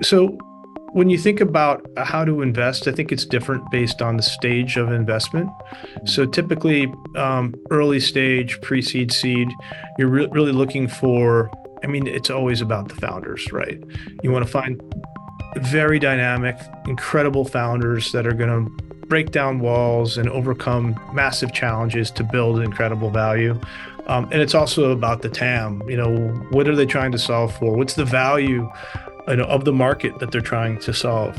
So when you think about how to invest, I think it's different based on the stage of investment. So typically, early stage, pre-seed, seed, you're really looking for, I mean, it's always about the founders, right? You want to find very dynamic, incredible founders that are going to break down walls and overcome massive challenges to build incredible value. And it's also about the TAM. What are they trying to solve for? What's the value, of the market that they're trying to solve?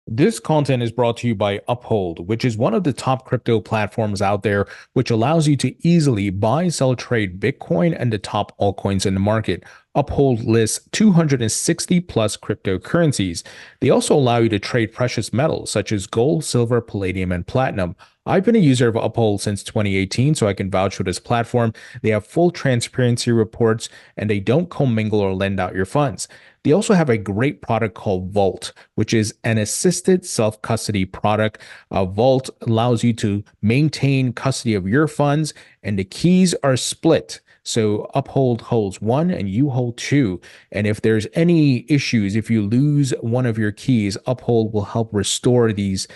This content is brought to you by Uphold, which is one of the top crypto platforms out there, which allows you to easily buy, sell, trade Bitcoin and the top altcoins in the market. Uphold lists 260 plus cryptocurrencies. They also allow you to trade precious metals such as gold, silver, palladium, and platinum. I've been a user of Uphold since 2018, so I can vouch for this platform. They have full transparency reports and they don't commingle or lend out your funds. They also have a great product called Vault, which is an assisted self-custody product. Vault allows you to maintain custody of your funds, and the keys are split. So Uphold holds one and you hold two. And if there's any issues, if you lose one of your keys, Uphold will help restore these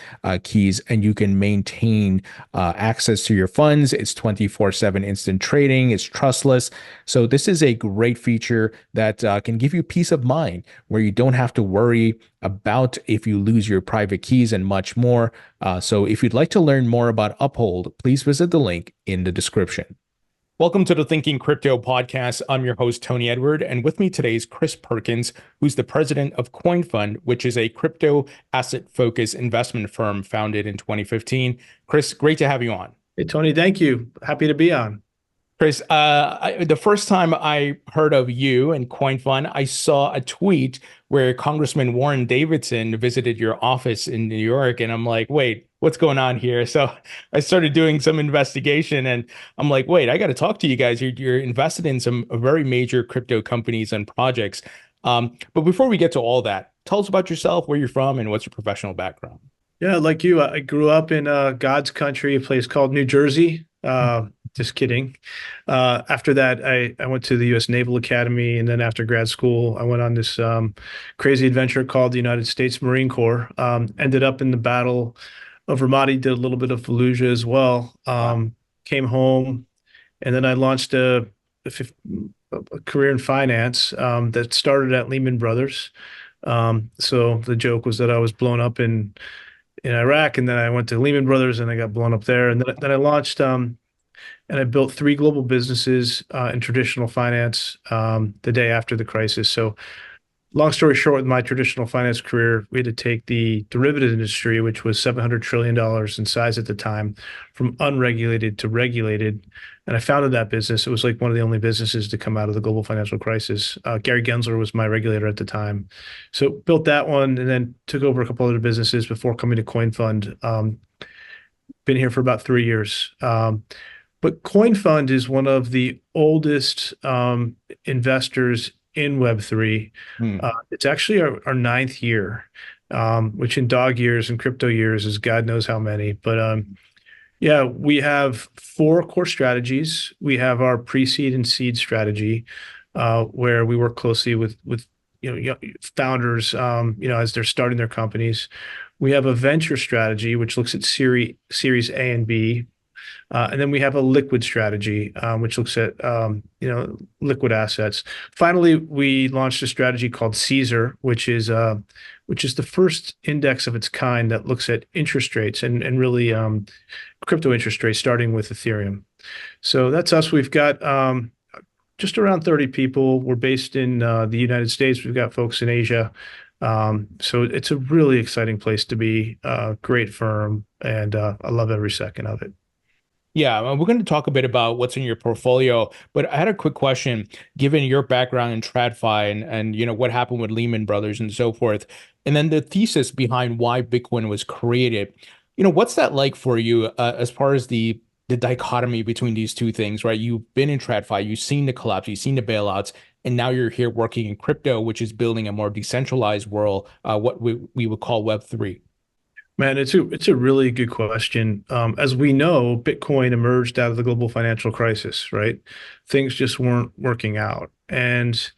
keys and you can maintain access to your funds. It's 24/7 instant trading. It's trustless. So this is a great feature that can give you peace of mind where you don't have to worry about if you lose your private keys and much more. So if you'd like to learn more about Uphold, please visit the link in the description. Welcome to the Thinking Crypto podcast. I'm your host, Tony Edward, and with me today is Chris Perkins, who's the president of CoinFund, which is a crypto asset-focused investment firm founded in 2015. Chris, great to have you on. Hey, Tony, thank you. Happy to be on. Chris, the first time I heard of you and CoinFund, I saw a tweet where Congressman Warren Davidson visited your office in New York, and I'm like, wait, what's going on here? So I started doing some investigation, and I'm like, wait, I got to talk to you guys. You're invested in some very major crypto companies and projects. But before we get to all that, tell us about yourself, where you're from, and what's your professional background. Yeah, like you, I grew up in God's country, a place called New Jersey. Just kidding. After that, I went to the U.S. Naval Academy, and then after grad school, I went on this crazy adventure called the United States Marine Corps. Ended up in the Battle of Ramadi, did a little bit of Fallujah as well. Came home, and then I launched a career in finance that started at Lehman Brothers. So the joke was that I was blown up in Iraq, and then I went to Lehman Brothers, and I got blown up there, and then I launched. And I built three global businesses in traditional finance the day after the crisis. So long story short, with my traditional finance career, we had to take the derivative industry, which was $700 trillion in size at the time, from unregulated to regulated. And I founded that business. It was like one of the only businesses to come out of the global financial crisis. Gary Gensler was my regulator at the time. So built that one and then took over a couple other businesses before coming to CoinFund. Been here for about 3 years. But CoinFund is one of the oldest investors in Web3. It's actually our ninth year, which in dog years and crypto years is God knows how many. But yeah, we have four core strategies. We have our pre-seed and seed strategy, where we work closely with founders, as they're starting their companies. We have a venture strategy, which looks at series A and B. And then we have a liquid strategy, which looks at liquid assets. Finally, we launched a strategy called Caesar, which is the first index of its kind that looks at interest rates and really crypto interest rates, starting with Ethereum. So that's us. We've got just around 30 people. We're based in the United States. We've got folks in Asia. So it's a really exciting place to be. Great firm, and I love every second of it. Yeah, we're going to talk a bit about what's in your portfolio, but I had a quick question. Given your background in TradFi and what happened with Lehman Brothers and so forth, and then the thesis behind why Bitcoin was created, what's that like for you as far as the dichotomy between these two things, right? You've been in TradFi, you've seen the collapse, you've seen the bailouts, and now you're here working in crypto, which is building a more decentralized world, what we would call Web3. Man, it's a really good question. As we know, Bitcoin emerged out of the global financial crisis, right? Things just weren't working out. And,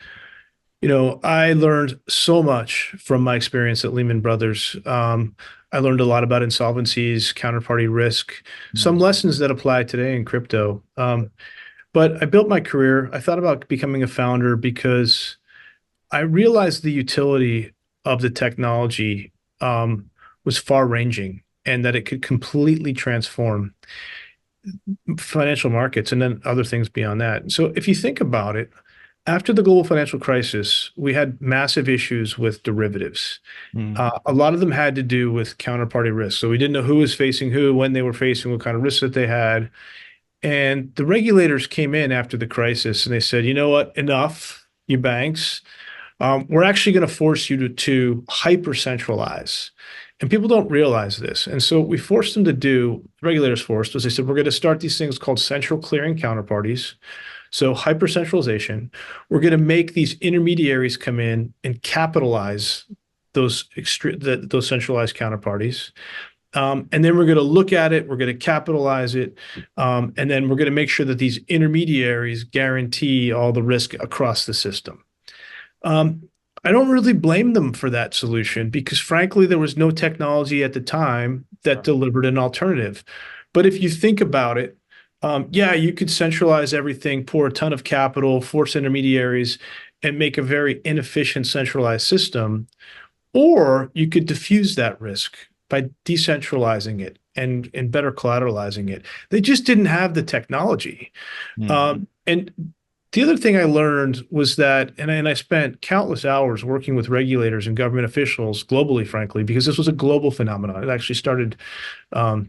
I learned so much from my experience at Lehman Brothers. I learned a lot about insolvencies, counterparty risk, some Mm. lessons that apply today in crypto. But I built my career. I thought about becoming a founder because I realized the utility of the technology was far-ranging and that it could completely transform financial markets and then other things beyond that. So if you think about it, after the global financial crisis, we had massive issues with derivatives. Mm. A lot of them had to do with counterparty risk. So we didn't know who was facing who, when they were facing, what kind of risks that they had. And the regulators came in after the crisis and they said, you know what, enough, you banks. We're actually going to force you to hyper centralize. And people don't realize this. And so we forced them to do, regulators forced was they said, we're going to start these things called central clearing counterparties. So hyper centralization. We're going to make these intermediaries come in and capitalize those centralized counterparties. And then we're going to look at it, we're going to capitalize it, and then we're going to make sure that these intermediaries guarantee all the risk across the system. Um, I don't really blame them for that solution because, frankly, there was no technology at the time that delivered an alternative. But if you think about it, yeah, you could centralize everything, pour a ton of capital, force intermediaries, and make a very inefficient centralized system. Or you could diffuse that risk by decentralizing it and better collateralizing it. They just didn't have the technology. Mm. And the other thing I learned was that, and I spent countless hours working with regulators and government officials globally, frankly, because this was a global phenomenon. It actually started um,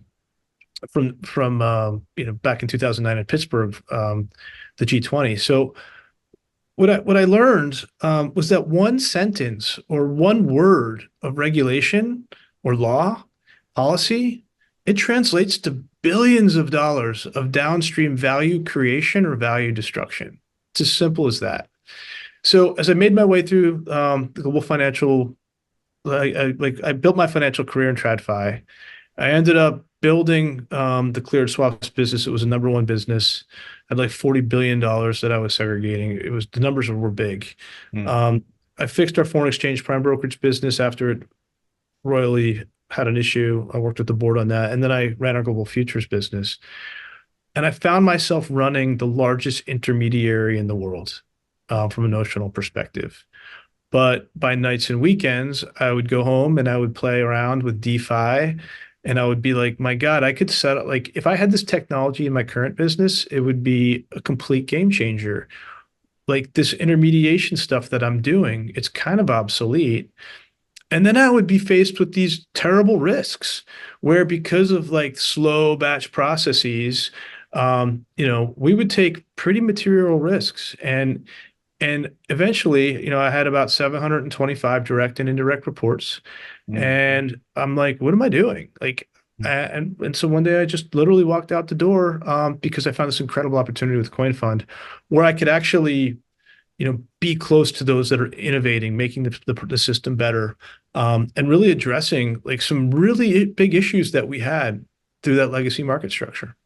from back in 2009 in Pittsburgh, the G20. So what I learned was that one sentence or one word of regulation or law policy, it translates to billions of dollars of downstream value creation or value destruction. It's as simple as that. So as I made my way through the global financial, I built my financial career in TradFi. I ended up building the cleared swaps business. It was a number one business. I had like $40 billion that I was segregating. The numbers were big. Mm. I fixed our foreign exchange prime brokerage business after it royally had an issue. I worked with the board on that. And then I ran our global futures business. And I found myself running the largest intermediary in the world from a notional perspective. But by nights and weekends, I would go home and I would play around with DeFi. And I would be like, my God, I could set up, like, if I had this technology in my current business, it would be a complete game changer. Like this intermediation stuff that I'm doing, it's kind of obsolete. And then I would be faced with these terrible risks where because of like slow batch processes, we would take pretty material risks. And eventually, I had about 725 direct and indirect reports. Mm. And I'm like, what am I doing? Like, and so one day I just literally walked out the door because I found this incredible opportunity with CoinFund where I could actually, be close to those that are innovating, making the system better, and really addressing like some really big issues that we had through that legacy market structure.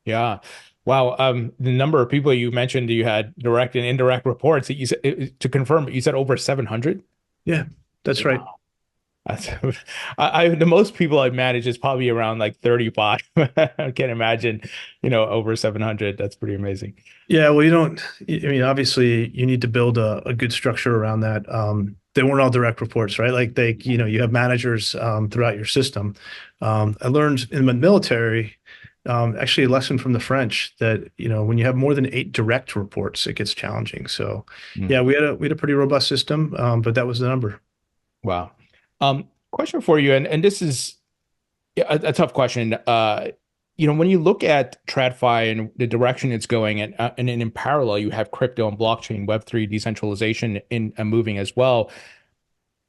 Yeah. Wow. The number of people you mentioned you had direct and indirect reports that you said, to confirm, you said over 700? Yeah, that's right. Wow. That's, the most people I manage is probably around like 35. I can't imagine, over 700. That's pretty amazing. Yeah, well, I mean, obviously you need to build a good structure around that. They weren't all direct reports, right? Like you have managers throughout your system. I learned in the military, actually a lesson from the French that, when you have more than 8 direct reports, it gets challenging. So Mm. yeah, we had a pretty robust system, but that was the number. Wow. Question for you, and this is a tough question. When you look at TradFi and the direction it's going, and in parallel, you have crypto and blockchain, Web3 decentralization in moving as well.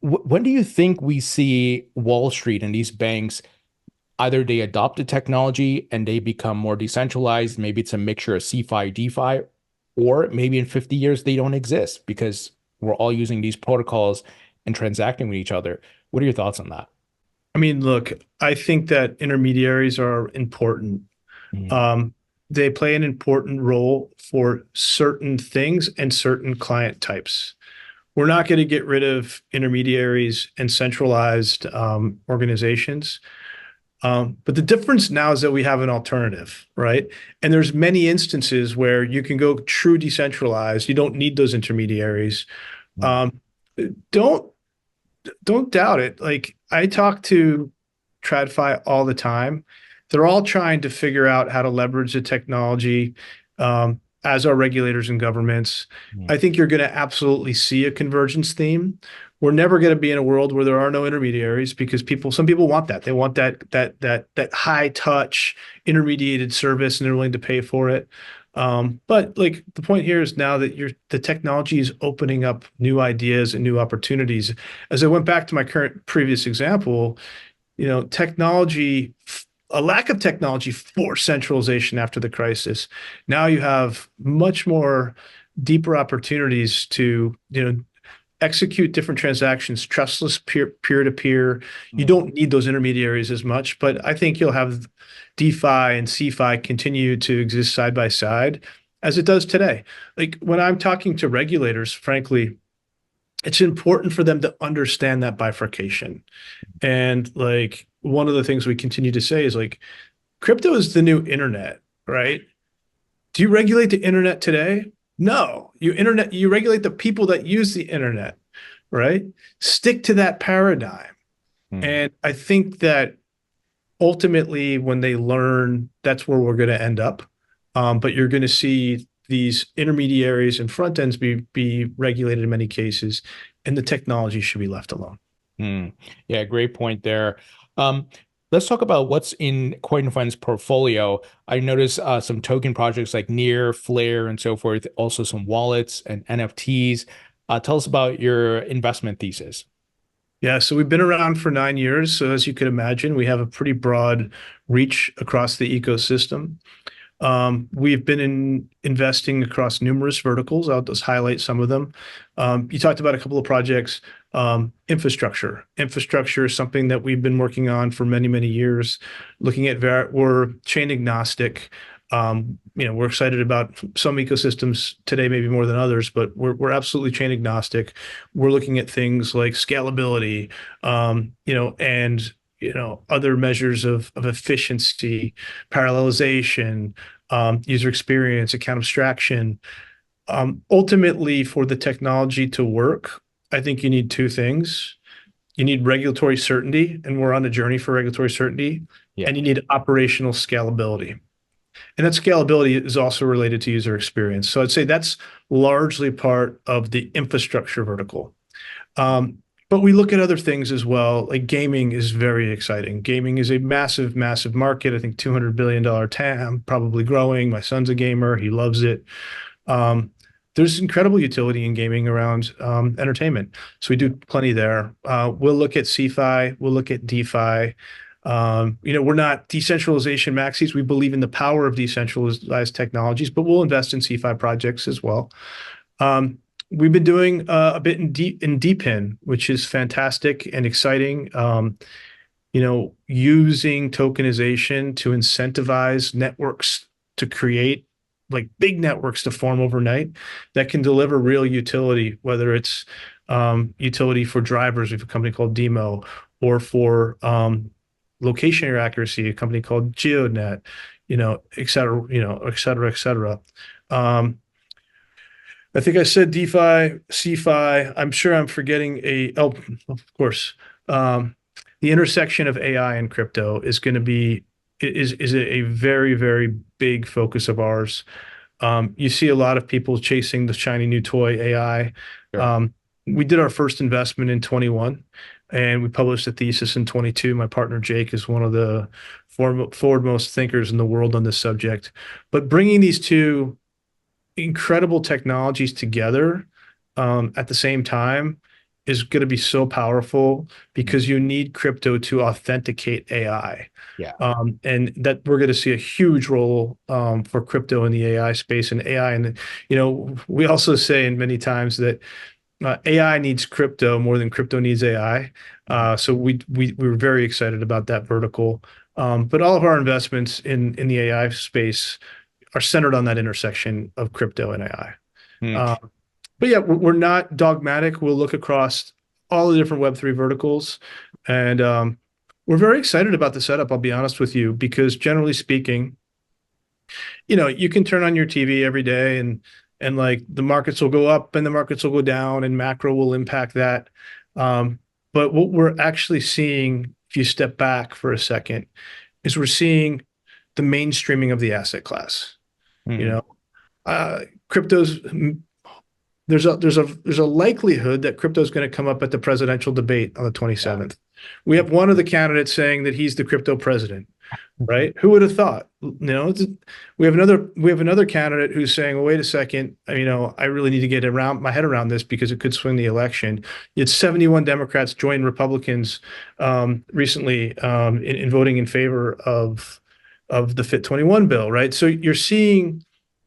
When do you think we see Wall Street and these banks either they adopt the technology and they become more decentralized? Maybe it's a mixture of CeFi, DeFi, or maybe in 50 years they don't exist because we're all using these protocols and transacting with each other. What are your thoughts on that? I mean, look, I think that intermediaries are important. Mhm. Um, they play an important role for certain things and certain client types. We're not going to get rid of intermediaries and centralized organizations. But the difference now is that we have an alternative, right? And there's many instances where you can go true decentralized. You don't need those intermediaries. Mhm. Um, don't don't doubt it. Like I talk to TradFi all the time. They're all trying to figure out how to leverage the technology, as are regulators and governments. Mhm. I think you're going to absolutely see a convergence theme. We're never going to be in a world where there are no intermediaries because some people want that. They want that high touch intermediated service, and they're willing to pay for it. But like the point here is now that the technology is opening up new ideas and new opportunities. As I went back to my current previous example, technology, a lack of technology forced centralization after the crisis. Now you have much more deeper opportunities to, execute different transactions, trustless peer to peer. You Mhm. don't need those intermediaries as much, but I think you'll have DeFi and CeFi continue to exist side by side as it does today. Like when I'm talking to regulators, frankly, it's important for them to understand that bifurcation. And like one of the things we continue to say is like crypto is the new internet, right? Do you regulate the internet today? No. You regulate the people that use the internet, right? Stick to that paradigm. Mhm. And I think that ultimately when they learn, that's where we're going to end up. But you're going to see these intermediaries and front ends be regulated in many cases, and the technology should be left alone. Mm. Yeah, great point there. Um, let's talk about what's in CoinFund's portfolio. I noticed some token projects like Near, Flare, and so forth, also some wallets and NFTs. Tell us about your investment thesis. Yeah, so we've been around for 9 years. So as you could imagine, we have a pretty broad reach across the ecosystem. We've been investing across numerous verticals. I'll just highlight some of them. You talked about a couple of projects. Infrastructure. Infrastructure is something that we've been working on for many, many years. Looking at we're chain agnostic. We're excited about some ecosystems today, maybe more than others, but we're absolutely chain agnostic. We're looking at things like scalability, and other measures of efficiency, parallelization, user experience, account abstraction. Ultimately, for the technology to work, I think you need two things. You need regulatory certainty, and we're on a journey for regulatory certainty, Yeah. and you need operational scalability. And that scalability is also related to user experience. So I'd say that's largely part of the infrastructure vertical. Um, but we look at other things as well. Like gaming is very exciting. Gaming is a massive, massive market. I think $200 billion TAM, probably growing. My son's a gamer. He loves it. Um, there's incredible utility in gaming around entertainment. So we do plenty there. We'll look at CeFi. We'll look at DeFi. We're not decentralization maxis. We believe in the power of decentralized technologies, but we'll invest in CeFi projects as well. Um, we've been doing a bit in DePIN, which is fantastic and exciting. Using tokenization to incentivize networks to create like big networks to form overnight that can deliver real utility, whether it's utility for drivers, we have a company called Demo, or for location accuracy, a company called GeoNet, et cetera, et cetera, et cetera. Um, I think I said DeFi, CeFi. I'm sure I'm forgetting of course. Um, the intersection of AI and crypto is going to be is a very, very big focus of ours. You see a lot of people chasing the shiny new toy AI. Sure. We did our first investment in 21, and we published a thesis in 22. My partner Jake is one of the foremost thinkers in the world on this subject. But bringing these two incredible technologies together at the same time is going to be so powerful Mhm. because you need crypto to authenticate AI. Yeah. And that we're going to see a huge role for crypto in the AI space and AI. And, we also say in many times that AI needs crypto more than crypto needs AI. So we're very excited about that vertical. But all of our investments in the AI space are centered on that intersection of crypto and AI. Hmm. Uh, but yeah, we're not dogmatic. We'll look across all the different Web3 verticals, and we're very excited about the setup. I'll be honest with you, because generally speaking, you can turn on your TV every day and like the markets will go up and the markets will go down and macro will impact that. But what we're actually seeing, if you step back for a second, is we're seeing the mainstreaming of the asset class. You Hmm. know, crypto's there's a likelihood that crypto is going to come up at the presidential debate on the Yeah. 27th. We have one of the candidates saying that he's the crypto president, right? Who would have thought? We have another candidate who's saying, well, wait a second, I really need to get around my head around this because it could swing the election. It's 71 Democrats joined Republicans recently in voting in favor of the Fit 21 bill, right? So you're seeing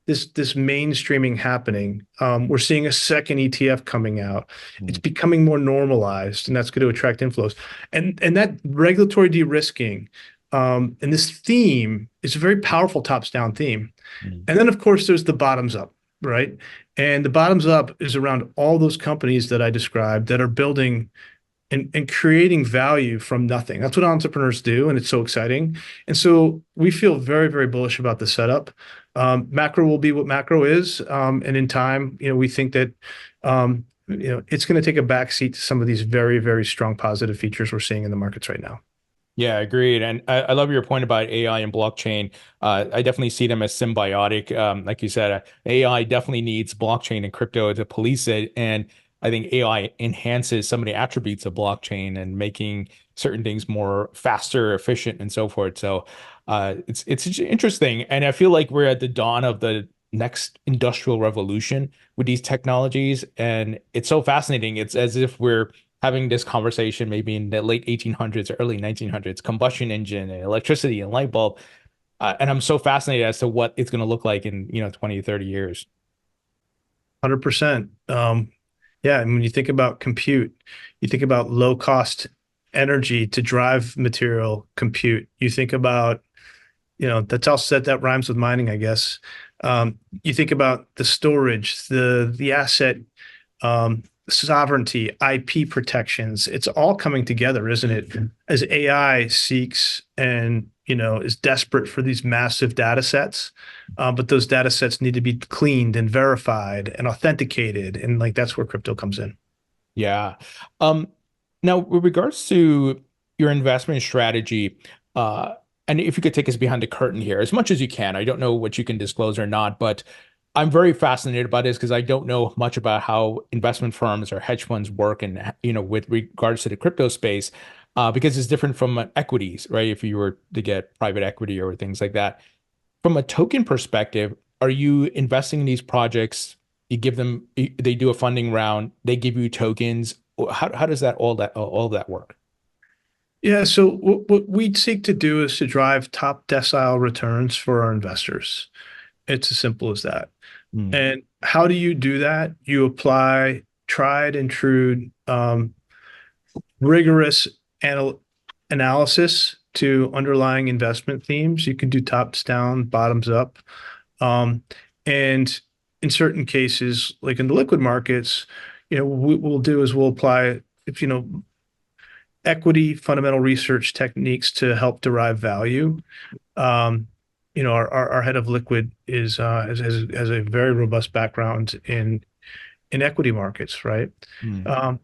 this mainstreaming happening. We're seeing a second ETF coming out. Hmm. It's becoming more normalized, and that's going to attract inflows. And that regulatory de-risking and this theme is a very powerful tops-down theme. Hmm. And then, of course, there's the bottoms up, right? And the bottoms up is around all those companies that I described that are building and creating value from nothing. That's what entrepreneurs do, and it's so exciting. And so we feel very, very bullish about the setup. Macro will be what macro is, and in time, we think that it's going to take a backseat to some of these very, very strong positive features we're seeing in the markets right now. Yeah, agreed. And I love your point about AI and blockchain. I definitely see them as symbiotic. Like you said, AI definitely needs blockchain and crypto to police it. And I think AI enhances some of the attributes of blockchain and making certain things more faster, efficient, and so forth. So it's interesting. And I feel like we're at the dawn of the next industrial revolution with these technologies. And it's so fascinating. It's as if we're having this conversation maybe in the late 1800s or early 1900s, combustion engine and electricity and light bulb. And I'm so fascinated as to what it's going to look like in, 20, 30 years. 100%. Yeah, and when you think about compute, you think about low cost energy to drive material compute. You think about, that's all set that rhymes with mining, I guess. You think about the storage, the asset sovereignty, IP protections. It's all coming together, isn't it? As AI seeks and is desperate for these massive data sets, but those data sets need to be cleaned and verified and authenticated, and like that's where crypto comes in. Yeah. Um, Now, with regards to your investment strategy, uh, and if you could take us behind the curtain here as much as you can, I don't know what you can disclose or not, but I'm very fascinated about this because I don't know much about how investment firms or hedge funds work and, with regards to the crypto space, because it's different from equities, right? If you were to get private equity or things like that. From a token perspective, are you investing in these projects? You give them, they do a funding round, they give you tokens. How does all that work? Yeah, so what we seek to do is to drive top decile returns for our investors. It's as simple as that. Hmm. And how do you do that? You apply tried and true, rigorous analysis to underlying investment themes. You can do tops down, bottoms up. Um, and in certain cases, like in the liquid markets, what we'll do is we'll apply, if equity fundamental research techniques to help derive value. Um, our head of liquid has a very robust background in equity markets, right? Hmm. Um,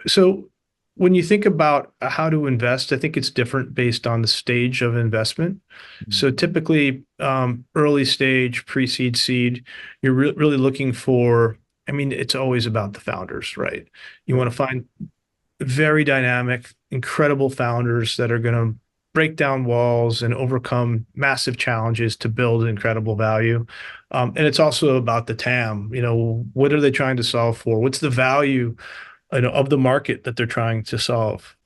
so when you think about how to invest, I think it's different based on the stage of investment. Hmm. So typically, early stage, pre-seed, seed, you're really looking for. I mean, it's always about the founders, right? You want Sure. to find very dynamic, incredible founders that are going to break down walls and overcome massive challenges to build incredible value. And it's also about the TAM. What are they trying to solve for? What's the value, of the market that they're trying to solve?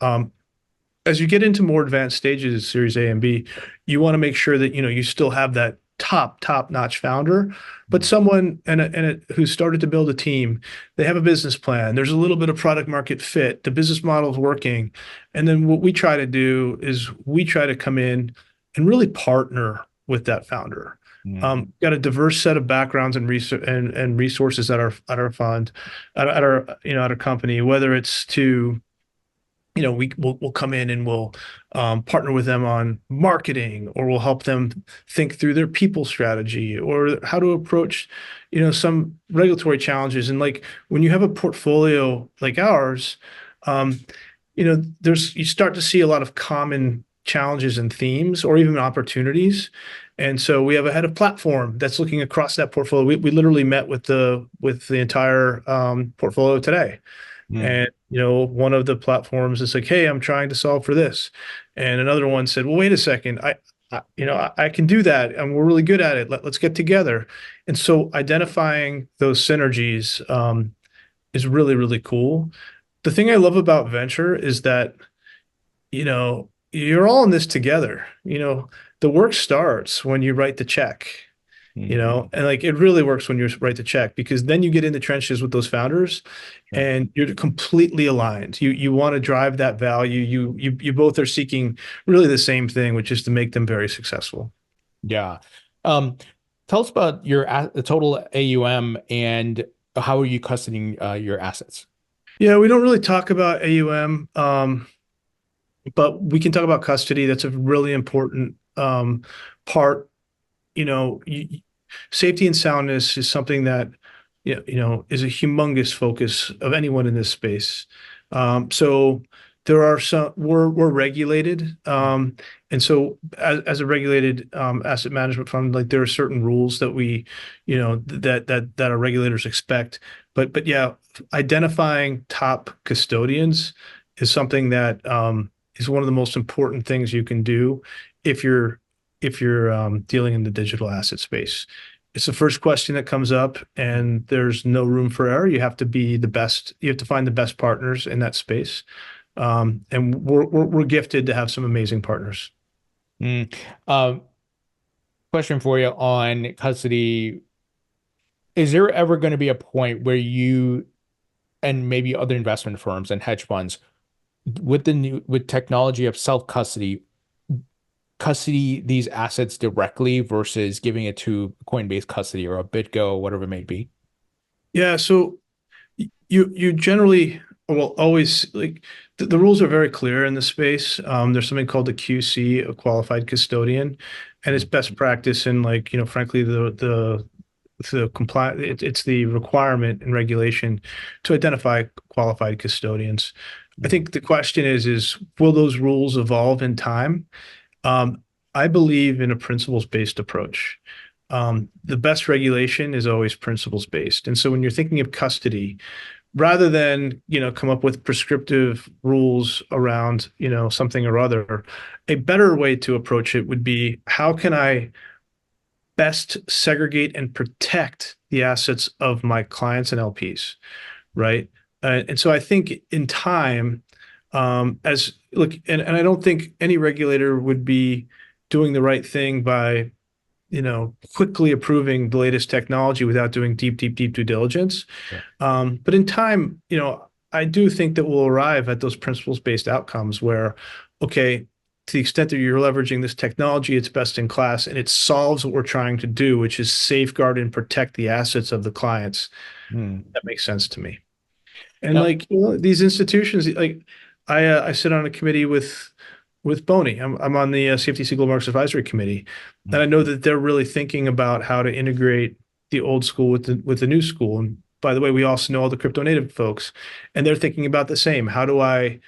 As you get into more advanced stages, Series A and B, you want to make sure that you still have that top-notch founder, but someone who started to build a team. They have a business plan. There's a little bit of product market fit. The business model is working. And then what we try to do is we try to come in and really partner with that founder. Got a diverse set of backgrounds and resources at our fund, at our company, whether it's to we'll come in and we'll partner with them on marketing, or we'll help them think through their people strategy or how to approach, some regulatory challenges. And like when you have a portfolio like ours, you start to see a lot of common challenges and themes or even opportunities. And so we have a head of platform that's looking across that portfolio. We literally met with the entire portfolio today. And, one of the platforms is like, hey, I'm trying to solve for this. And another one said, well, wait a second. I can do that. And we're really good at it. Let's get together. And so identifying those synergies is really, really cool. The thing I love about venture is that, you're all in this together. The work starts when you write the check. And like it really works when you write the check, because then you get in the trenches with those founders and you're completely aligned. You want to drive that value. You both are seeking really the same thing, which is to make them very successful. Yeah. Tell us about your the total AUM and how are you custodying your assets? Yeah, we don't really talk about AUM, but we can talk about custody. That's a really important part. Safety and soundness is something that is a humongous focus of anyone in this space. So there are we're regulated, and so as a regulated asset management fund, like there are certain rules that we that our regulators expect. But yeah, identifying top custodians is something that is one of the most important things you can do if you're dealing in the digital asset space. It's the first question that comes up, and there's no room for error. You have to be the best. You have to find the best partners in that space, and we're gifted to have some amazing partners. Question for you on custody. Is there ever going to be a point where you and maybe other investment firms and hedge funds with technology of self-custody custody these assets directly versus giving it to Coinbase custody or a BitGo, whatever it may be? Yeah, so you generally will always like the rules are very clear in the space. There's something called the QC, a qualified custodian, and it's best practice. And like frankly, the compliance, it's the requirement and regulation to identify qualified custodians. I think the question is will those rules evolve in time? I believe in a principles-based approach. The best regulation is always principles-based. And so when you're thinking of custody, rather than, come up with prescriptive rules around, something or other, a better way to approach it would be, how can I best segregate and protect the assets of my clients and LPs, right? And so I think in time, and I don't think any regulator would be doing the right thing by, quickly approving the latest technology without doing deep due diligence. Yeah. But in time, I do think that we'll arrive at those principles-based outcomes where, okay, to the extent that you're leveraging this technology, it's best in class and it solves what we're trying to do, which is safeguard and protect the assets of the clients. That makes sense to me. And these institutions, like I sit on a committee with Boney. I'm on the Safety Single Markets Advisory Committee, and I know that they're really thinking about how to integrate the old school with the new school. And by the way, we also know all the crypto native folks, and they're thinking about the same. How do I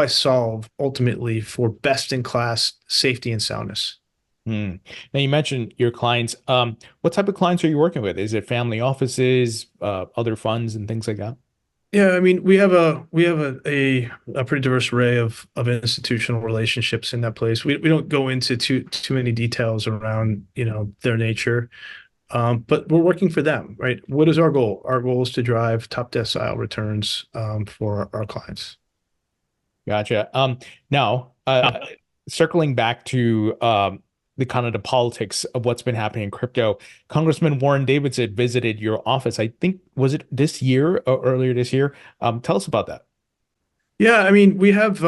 solve ultimately for best in class safety and soundness? Now you mentioned your clients. What type of clients are you working with? Is it family offices, other funds, and things like that? Yeah, I mean, we have a pretty diverse array of institutional relationships in that place. We don't go into too many details around, their nature. But we're working for them, right? What is our goal? Our goal is to drive top decile returns for our clients. Gotcha. Now, circling back to the kind of the politics of what's been happening in crypto. Congressman Warren Davidson visited your office. I think, was it this year or earlier this year? Tell us about that. Yeah, I mean, we have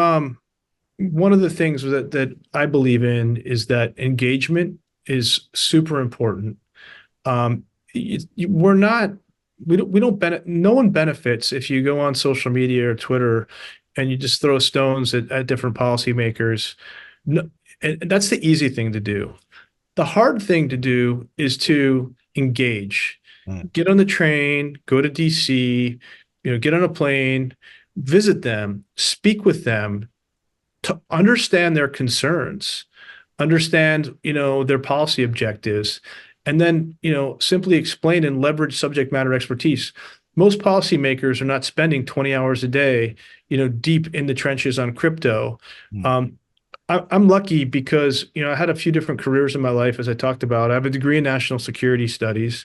one of the things that I believe in is that engagement is super important. We're not we don't benefit, no one benefits if you go on social media or Twitter and you just throw stones at different policymakers. No, and that's the easy thing to do. The hard thing to do is to engage. Mm. Get on the train, go to DC, get on a plane, visit them, speak with them, to understand their concerns, understand, their policy objectives, and then, simply explain and leverage subject matter expertise. Most policymakers are not spending 20 hours a day, deep in the trenches on crypto. Mm. I'm lucky because, I had a few different careers in my life, as I talked about. I have a degree in national security studies,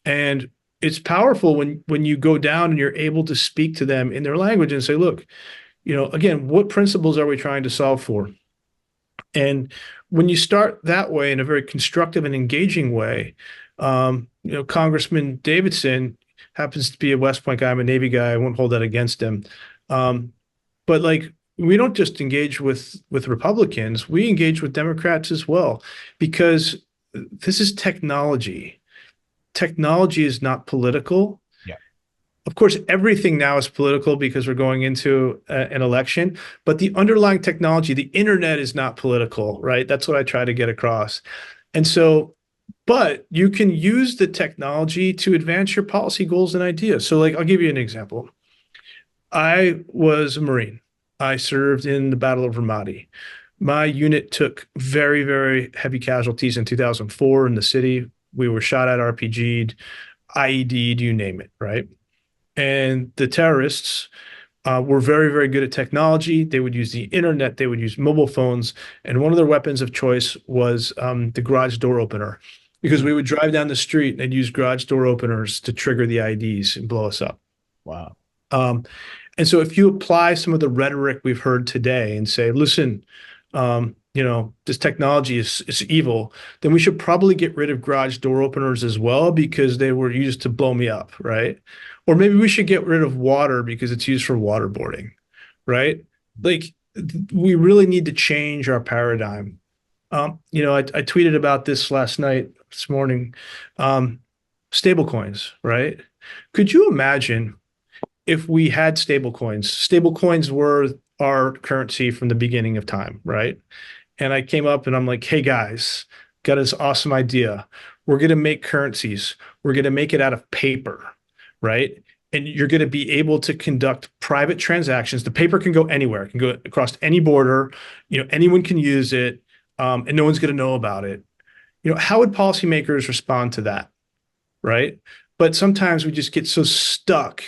and it's powerful when you go down and you're able to speak to them in their language and say, look, again, what principles are we trying to solve for? And when you start that way in a very constructive and engaging way, Congressman Davidson happens to be a West Point guy. I'm a Navy guy. I won't hold that against him. But like, we don't just engage with Republicans, we engage with Democrats as well, because this is technology. Technology is not political. Yeah. Of course, everything now is political because we're going into an election, but the underlying technology, the internet, is not political, right? That's what I try to get across. And so, but you can use the technology to advance your policy goals and ideas. So like, I'll give you an example. I was a Marine. I served in the Battle of Ramadi. My unit took very, very heavy casualties in 2004 in the city. We were shot at, RPG'd, IED'd, you name it, right? And the terrorists were very, very good at technology. They would use the internet. They would use mobile phones. And one of their weapons of choice was the garage door opener, because we would drive down the street and they'd use garage door openers to trigger the IEDs and blow us up. Wow. And so if you apply some of the rhetoric we've heard today and say, listen, this technology is evil, then we should probably get rid of garage door openers as well, because they were used to blow me up, right? Or maybe we should get rid of water because it's used for waterboarding, right? Like, we really need to change our paradigm. I tweeted about this this morning, stablecoins, right? Could you imagine if we had stablecoins? Stablecoins were our currency from the beginning of time, right? And I came up and I'm like, hey guys, got this awesome idea. We're going to make currencies. We're going to make it out of paper, right? And you're going to be able to conduct private transactions. The paper can go anywhere. It can go across any border. Anyone can use it, and no one's going to know about it. How would policymakers respond to that, right? But sometimes we just get so stuck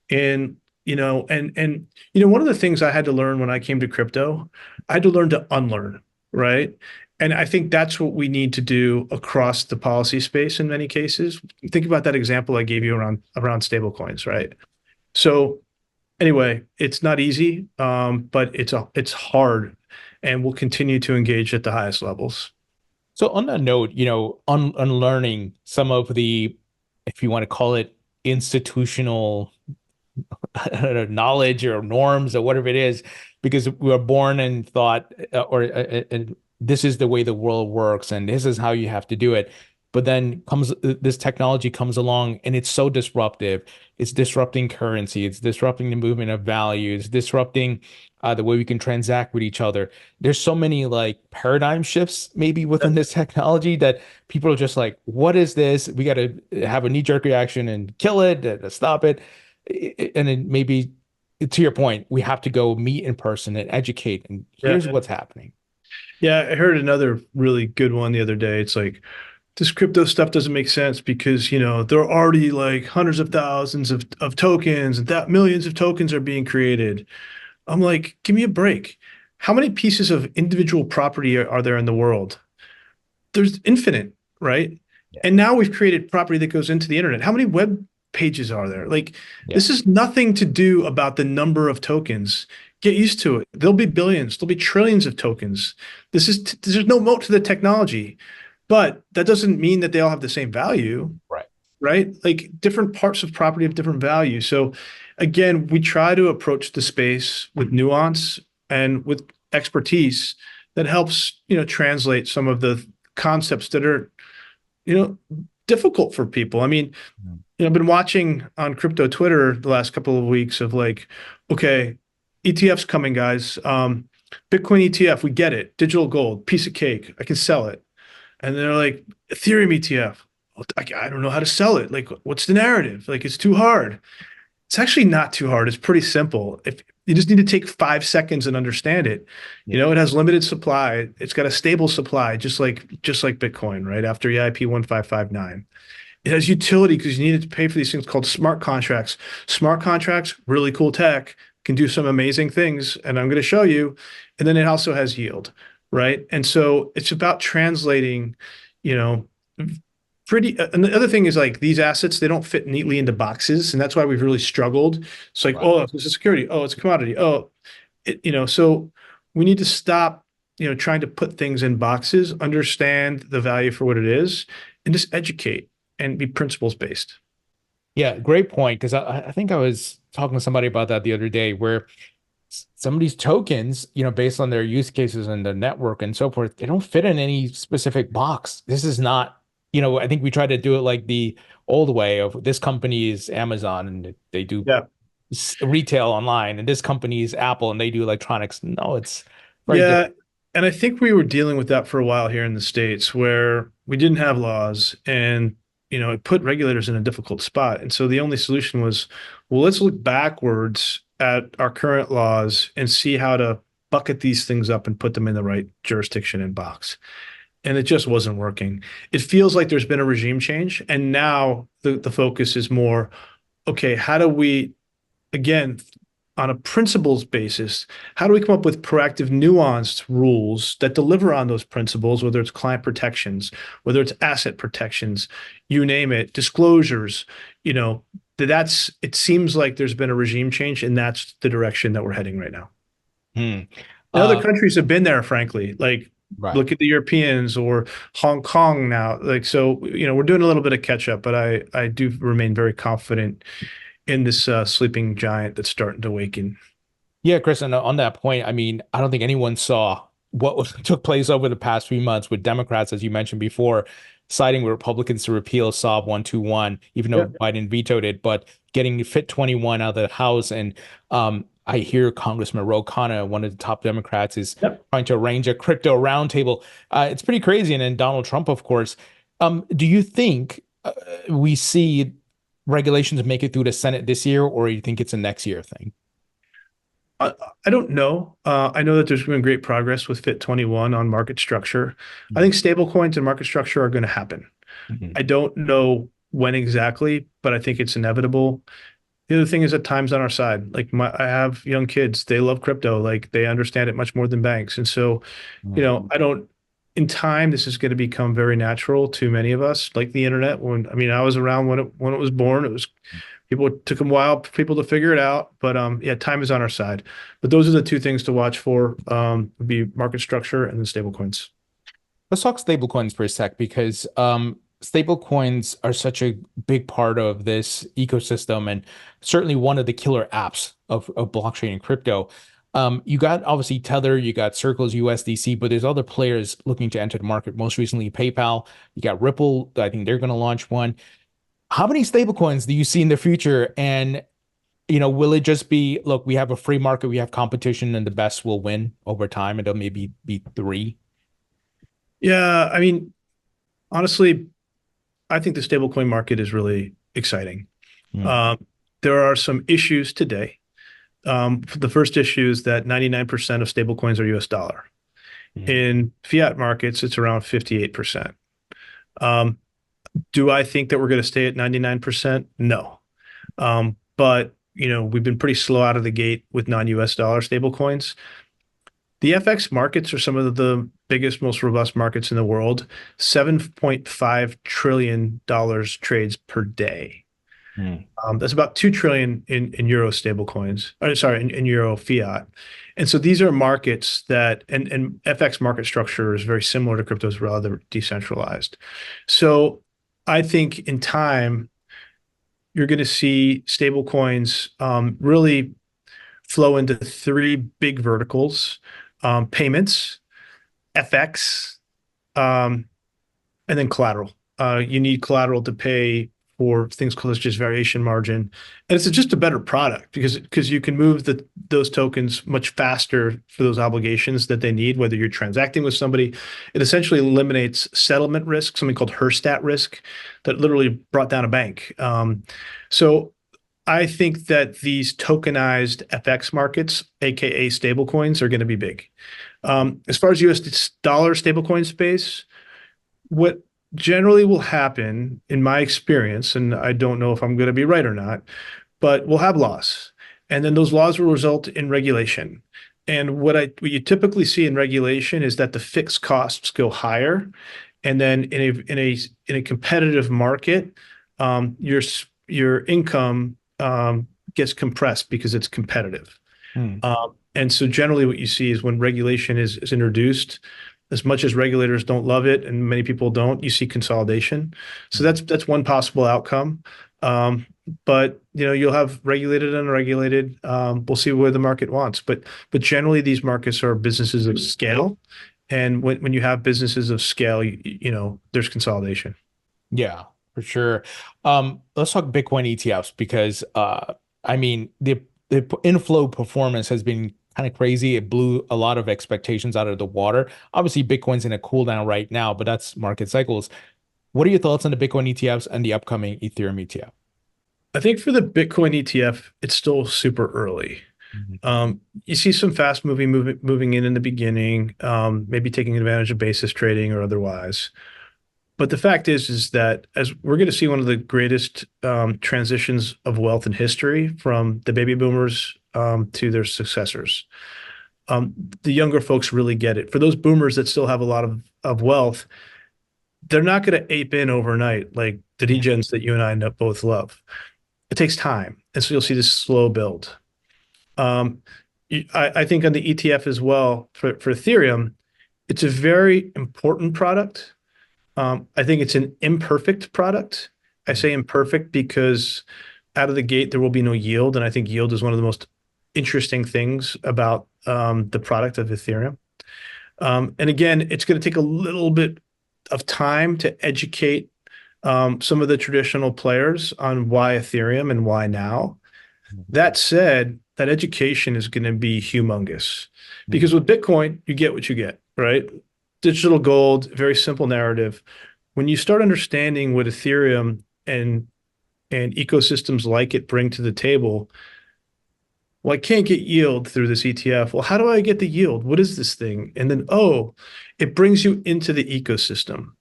in, one of the things I had to learn when I came to crypto, I had to learn to unlearn, right? And I think that's what we need to do across the policy space in many cases. Think about that example I gave you around stablecoins, right? So anyway, it's not easy, but it's hard, and we'll continue to engage at the highest levels. So on that note, unlearning some of the, if you want to call it, institutional I don't know, knowledge or norms or whatever it is, because we were born and thought, and this is the way the world works, and this is how you have to do it. But then this technology comes along, and it's so disruptive. It's disrupting currency. It's disrupting the movement of values, disrupting the way we can transact with each other. There's so many like paradigm shifts maybe within this technology that people are just like, what is this? We got to have a knee-jerk reaction and kill it, to stop it. And then maybe, to your point, we have to go meet in person and educate. And here's what's happening. Yeah, I heard another really good one the other day. It's like, this crypto stuff doesn't make sense because, there are already like hundreds of thousands of tokens, and that millions of tokens are being created. I'm like, give me a break. How many pieces of individual property are there in the world? There's infinite, right? Yeah. And now we've created property that goes into the internet. How many web pages are there? Like, this is nothing to do about the number of tokens. Get used to it. There'll be billions, there'll be trillions of tokens. There's no moat to the technology, but that doesn't mean that they all have the same value, Right. right? Like different parts of property have different value. So again, we try to approach the space with nuance and with expertise that helps, translate some of the concepts that are, difficult for people. I mean, I've been watching on crypto Twitter the last couple of weeks of like, okay, ETFs coming, guys. Bitcoin ETF, we get it. Digital gold, piece of cake. I can sell it. And they're like, Ethereum ETF. Well, I don't know how to sell it. Like, what's the narrative? Like, it's too hard. It's actually not too hard. It's pretty simple. If you just need to take 5 seconds and understand it, it has limited supply. It's got a stable supply, just like Bitcoin, right? After EIP 1559. It has utility because you need to pay for these things called smart contracts. Smart contracts, really cool tech, can do some amazing things, and I'm going to show you. And then it also has yield, right? And so it's about translating, and the other thing is like these assets, they don't fit neatly into boxes, and that's why we've really struggled. It's like, Right. oh, it's a security. Oh, it's a commodity. Oh, so we need to stop, trying to put things in boxes, understand the value for what it is, and just educate and be principles based. Yeah, great point. Because I think I was talking to somebody about that the other day, where some of these tokens, based on their use cases and the network and so forth, they don't fit in any specific box. This is not, I think we try to do it like the old way of this company is Amazon and they do Yeah. retail online, and this company is Apple and they do electronics. No, it's very Yeah. different. And I think we were dealing with that for a while here in the States where we didn't have laws and, it put regulators in a difficult spot. And so the only solution was, well, let's look backwards at our current laws and see how to bucket these things up and put them in the right jurisdiction and box. And it just wasn't working. It feels like there's been a regime change. And now the focus is more, okay, how do we, again, on a principles basis, how do we come up with proactive, nuanced rules that deliver on those principles, whether it's client protections, whether it's asset protections, you name it, disclosures, it seems like there's been a regime change, and that's the direction that we're heading right now. Hmm. And other countries have been there, frankly, like Right. look at the Europeans or Hong Kong now. Like, so, we're doing a little bit of catch up, but I do remain very confident in this sleeping giant that's starting to awaken. Yeah, Chris, and on that point, I mean, I don't think anyone saw what took place over the past few months with Democrats, as you mentioned before, siding with Republicans to repeal SOB 121, even though Yeah. Biden vetoed it, but getting Fit 21 out of the House. And I hear Congressman Ro Khanna, one of the top Democrats, is Yep. trying to arrange a crypto roundtable. It's pretty crazy. And then Donald Trump, of course. Do you think we see regulations make it through the Senate this year, or you think it's a next year thing? I don't know. I know that there's been great progress with Fit 21 on market structure. I think stablecoins and market structure are going to happen. Mhm. I don't know when exactly, but I think it's inevitable. The other thing is that time's on our side. Like I have young kids, they love crypto, like they understand it much more than banks. And so, I don't, in time, this is going to become very natural to many of us, like the internet. I was around when it was born. It was people it took a while for people to figure it out, but yeah, time is on our side. But those are the two things to watch for. Would be market structure and then stablecoins. Let's talk stablecoins for a sec, because stablecoins are such a big part of this ecosystem and certainly one of the killer apps of blockchain and crypto. You got obviously Tether, you got Circle's USDC, but there's other players looking to enter the market. Most recently, PayPal. You got Ripple. I think they're going to launch one. How many stablecoins do you see in the future? And will it just be, look, we have a free market, we have competition, and the best will win over time, and there'll maybe be three? Yeah, I mean, honestly, I think the stablecoin market is really exciting. Hmm. Um, there are some issues today. The first issue is that 99% of stablecoins are US dollar. Hmm. In fiat markets, it's around 58%. Um, do I think that we're going to stay at 99%? No. But we've been pretty slow out of the gate with non-US dollar stablecoins. The FX markets are some of the biggest, most robust markets in the world. $7.5 trillion trades per day. Hmm. That's about 2 trillion in euro stable coins, or sorry, in euro fiat. And so these are markets that, and FX market structure is very similar to cryptos, rather decentralized. So I think in time, you're going to see stable coins really flow into three big verticals: payments, FX, um, and then collateral. You need collateral to pay for things called as just variation margin, and it's just a better product because you can move those tokens much faster for those obligations that they need. Whether you're transacting with somebody, it essentially eliminates settlement risk, something called Herstat risk, that literally brought down a bank. So I think that these tokenized FX markets, aka stablecoins, are going to be big. As far as US dollar stablecoin space, what generally will happen, in my experience, and I don't know if I'm going to be right or not, but we'll have laws, and then those laws will result in regulation. And what you typically see in regulation is that the fixed costs go higher, and then in a competitive market, your income gets compressed because it's competitive. Hmm. And so generally what you see is when regulation is introduced, as much as regulators don't love it and many people don't, you see consolidation. So that's one possible outcome. Um, but you'll have regulated and unregulated. We'll see where the market wants. But generally these markets are businesses of scale. And when you have businesses of scale, there's consolidation. Yeah, for sure. Let's talk Bitcoin ETFs because I mean the inflow performance has been kind of crazy. It blew a lot of expectations out of the water. Obviously, Bitcoin's in a cool down right now, but that's market cycles. What are your thoughts on the Bitcoin ETFs and the upcoming Ethereum ETF? I think for the Bitcoin ETF, it's still super early. Mhm. You see some fast moving in the beginning, maybe taking advantage of basis trading or otherwise. But the fact is that as we're going to see one of the greatest transitions of wealth in history from the baby boomers to their successors. The younger folks really get it. For those boomers that still have a lot of wealth, they're not going to ape in overnight like the degens that you and I both love. It takes time. And so you'll see this slow build. Um, I think on the ETF as well for Ethereum, it's a very important product. I think it's an imperfect product. I say imperfect because out of the gate, there will be no yield. And I think yield is one of the most interesting things about the product of Ethereum. And again, it's going to take a little bit of time to educate some of the traditional players on why Ethereum and why now. That said, that education is going to be humongous because with Bitcoin, you get what you get, right? Digital gold, very simple narrative. When you start understanding what Ethereum and ecosystems like it bring to the table, well, I can't get yield through this ETF. Well, how do I get the yield? What is this thing? And then, oh, it brings you into the ecosystem.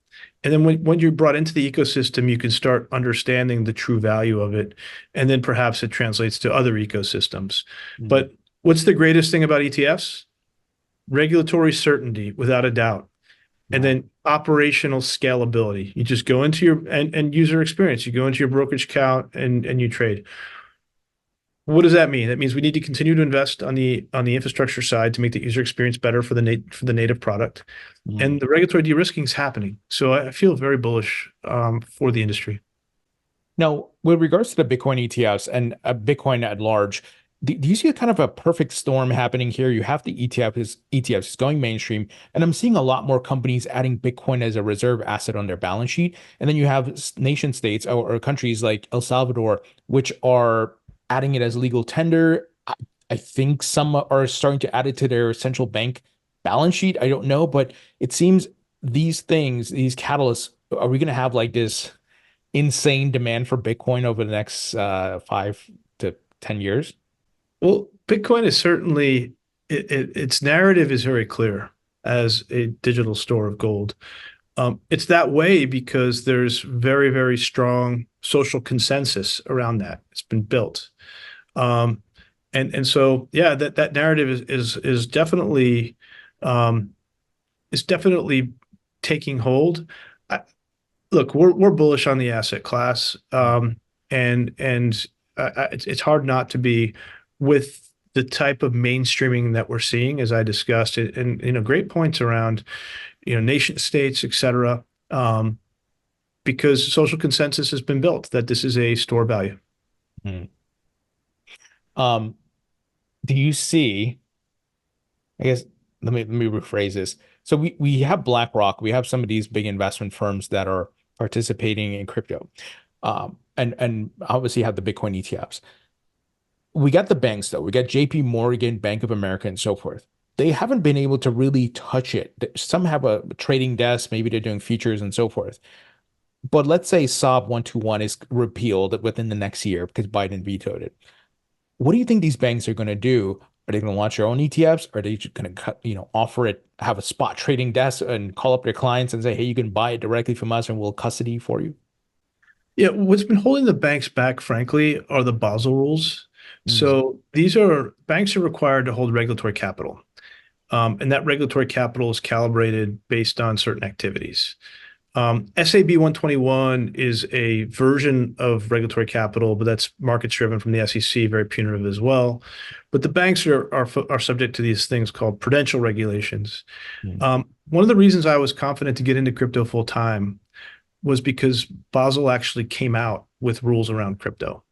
And then when you're brought into the ecosystem, you can start understanding the true value of it. And then perhaps it translates to other ecosystems. Mhm. But what's the greatest thing about ETFs? Regulatory certainty, without a doubt. And Wow. then operational scalability. You just go into your and user experience. You go into your brokerage account and you trade. What does that mean? That means we need to continue to invest on the infrastructure side to make the user experience better for the native product, Mhm. and the regulatory de-risking is happening. So I feel very bullish for the industry. Now, with regards to the Bitcoin ETFs and Bitcoin at large, do you see a kind of a perfect storm happening here? You have the ETFs going mainstream, and I'm seeing a lot more companies adding Bitcoin as a reserve asset on their balance sheet. And then you have nation states or countries like El Salvador, which are adding it as legal tender. I think some are starting to add it to their central bank balance sheet. I don't know, but it seems these things, these catalysts, are we going to have like this insane demand for Bitcoin over the next 5 to 10 years? Well, Bitcoin is certainly its narrative is very clear as a digital store of gold. It's that way because there's very, very strong social consensus around that. It's been built. Um, and so yeah, that narrative is definitely um, is definitely taking hold. I, look, we're bullish on the asset class, and it's hard not to be with the type of mainstreaming that we're seeing, as I discussed, and great points around nation states, et cetera, because social consensus has been built that this is a store value. Mm. Um, do you see, I guess, let me rephrase this. So we have BlackRock, we have some of these big investment firms that are participating in crypto. And obviously have the Bitcoin ETFs. We got the banks though. We got JP Morgan, Bank of America, and so forth. They haven't been able to really touch it. Some have a trading desk, maybe they're doing futures and so forth. But let's say SOB 121 is repealed within the next year because Biden vetoed it. What do you think these banks are going to do? Are they going to launch their own ETFs? Are they going to offer it, have a spot trading desk and call up their clients and say, hey, you can buy it directly from us and we'll custody for you? Yeah, what's been holding the banks back, frankly, are the Basel rules. Mm, So banks are required to hold regulatory capital. And that regulatory capital is calibrated based on certain activities. SAB 121 is a version of regulatory capital, but that's markets driven from the SEC, very punitive as well. But the banks are subject to these things called prudential regulations. mm, One of the reasons I was confident to get into crypto full time was because Basel actually came out with rules around crypto.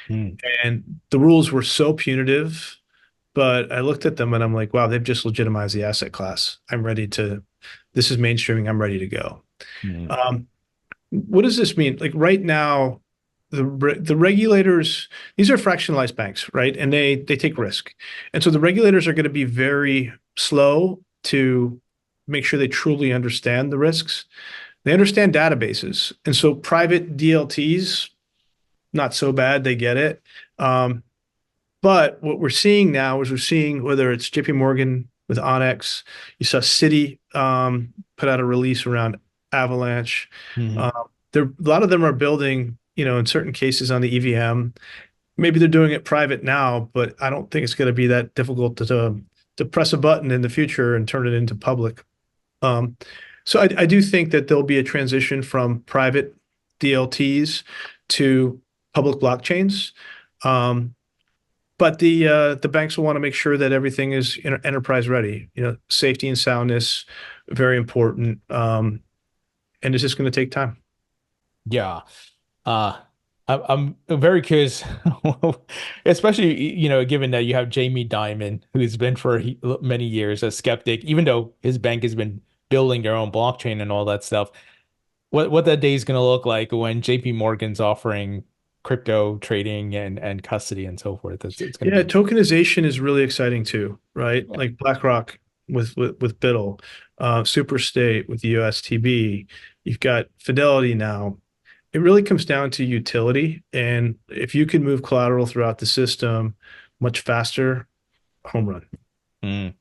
mm, And the rules were so punitive, but I looked at them and I'm like, wow, they've just legitimized the asset class. This is mainstreaming. I'm ready to go. mm, Um, what does this mean? Like right now, the regulators, these are fractionalized banks, right? And they take risk. And so the regulators are going to be very slow to make sure they truly understand the risks. They understand databases. And so private DLTs, not so bad. They get it. But what we're seeing now is we're seeing whether it's JP Morgan with Onyx, you saw Citi put out a release around Avalanche. mm, Uh, a lot of them are building, in certain cases on the EVM. Maybe they're doing it private now, but I don't think it's going to be that difficult to press a button in the future and turn it into public. Um, so I do think that there'll be a transition from private DLTs to public blockchains. Um, but the banks will want to make sure that everything is enterprise ready. Safety and soundness, very important. And it's just going to take time. yeah. Uh, I'm very curious, especially, given that you have Jamie Dimon, who's been for many years a skeptic, even though his bank has been building their own blockchain and all that stuff. What that day is going to look like when JP Morgan's offering crypto trading and custody and so forth. It's going to Yeah, be, tokenization is really exciting too, right? yeah. Like BlackRock with BUIDL, Superstate with USTB. You've got Fidelity now. It really comes down to utility, and if you can move collateral throughout the system much faster, home run. Mm.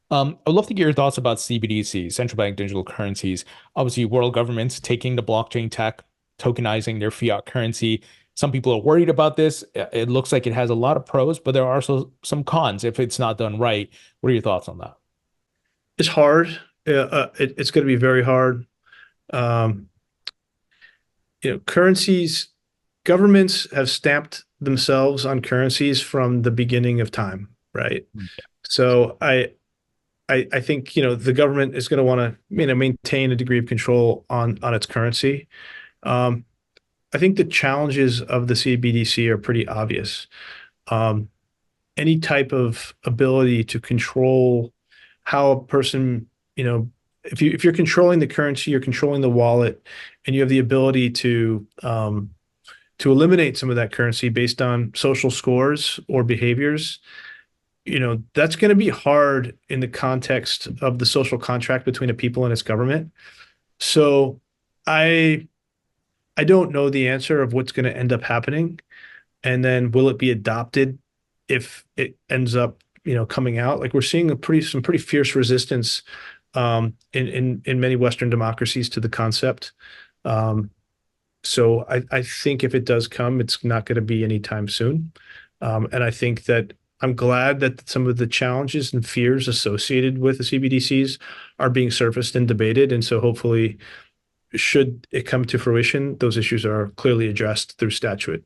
I'd love to get your thoughts about CBDCs, central bank digital currencies. Obviously, world governments taking the blockchain tech, tokenizing their fiat currency. Some people are worried about this. It looks like it has a lot of pros, but there are also some cons if it's not done right. What are your thoughts on that? It's hard. It's going to be very hard. Um, currencies, governments have stamped themselves on currencies from the beginning of time, right? Mm. So I think the government is going to want to maintain a degree of control on its currency. Um, I think the challenges of the CBDC are pretty obvious. Um, any type of ability to control how a person, if you're controlling the currency, you're controlling the wallet, and you have the ability to eliminate some of that currency based on social scores or behaviors, that's going to be hard in the context of the social contract between a people and its government. So I I don't know the answer of what's going to end up happening, and then will it be adopted if it ends up, coming out? Like we're seeing some pretty fierce resistance in many Western democracies to the concept. Um, so I think if it does come, it's not going to be anytime soon. And I think that I'm glad that some of the challenges and fears associated with the CBDCs are being surfaced and debated. And so hopefully, should it come to fruition, those issues are clearly addressed through statute.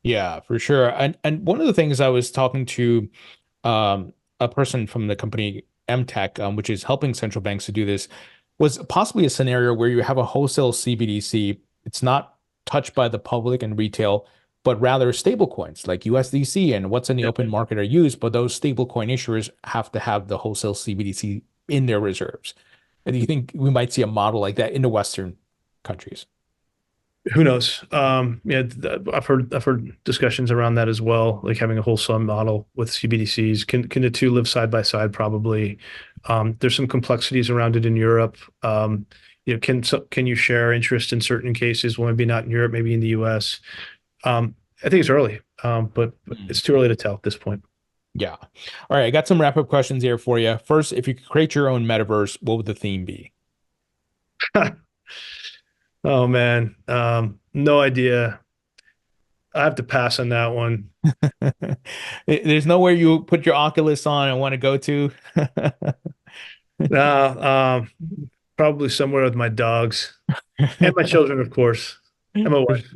Yeah, for sure. And one of the things I was talking to a person from the company MTech, which is helping central banks to do this, was possibly a scenario where you have a wholesale CBDC. It's not touched by the public and retail, but rather stable coins like USDC and what's in the Yeah. open market are used, but those stable coin issuers have to have the wholesale CBDC in their reserves. And do you think we might see a model like that in the Western countries? Who knows? Yeah, I've heard discussions around that as well, like having a wholesale model with CBDCs. Can the two live side by side? Probably. There's some complexities around it in Europe. Can you share interest in certain cases? Well, maybe not in Europe, maybe in the US. I think it's early, but Mm. it's too early to tell at this point. Yeah. All right, I got some wrap-up questions here for you. First, if you could create your own metaverse, what would the theme be? Oh man, no idea. I have to pass on that one. There's nowhere you put your Oculus on and want to go to. Uh, probably somewhere with my dogs and my children, of course, and my For, wife.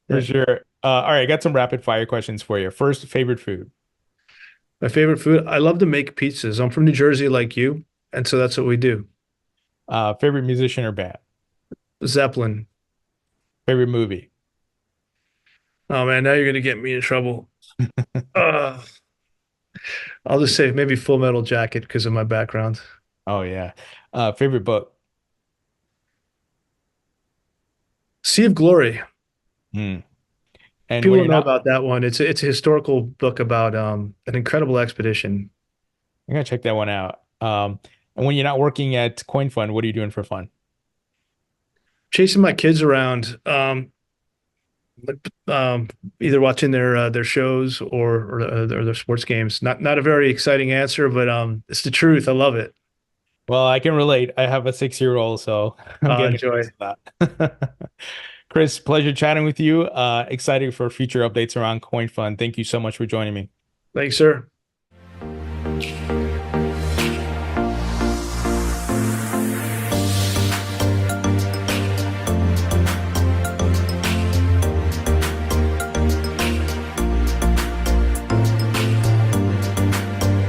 for Yeah. sure. All right, I got some rapid fire questions for you. First, favorite food. My favorite food. I love to make pizzas. I'm from New Jersey, like you, and so that's what we do. Favorite musician or band. Zeppelin. Favorite movie. Oh man, now you're gonna get me in trouble. Uh, I'll just say maybe Full Metal Jacket because of my background. Oh yeah. Favorite book. Sea of Glory. Hmm. And People when don't you're know not, about that one. It's a historical book about an incredible expedition. I'm gonna check that one out. And when you're not working at CoinFund, what are you doing for fun? Chasing my kids around, either watching their shows or their sports games. Not a very exciting answer, but it's the truth. I love it. Well, I can relate. I have a 6-year-old, so I'm getting Enjoy. used to that. Chris, pleasure chatting with you. Excited for future updates around CoinFund. Thank you so much for joining me. Thanks, sir.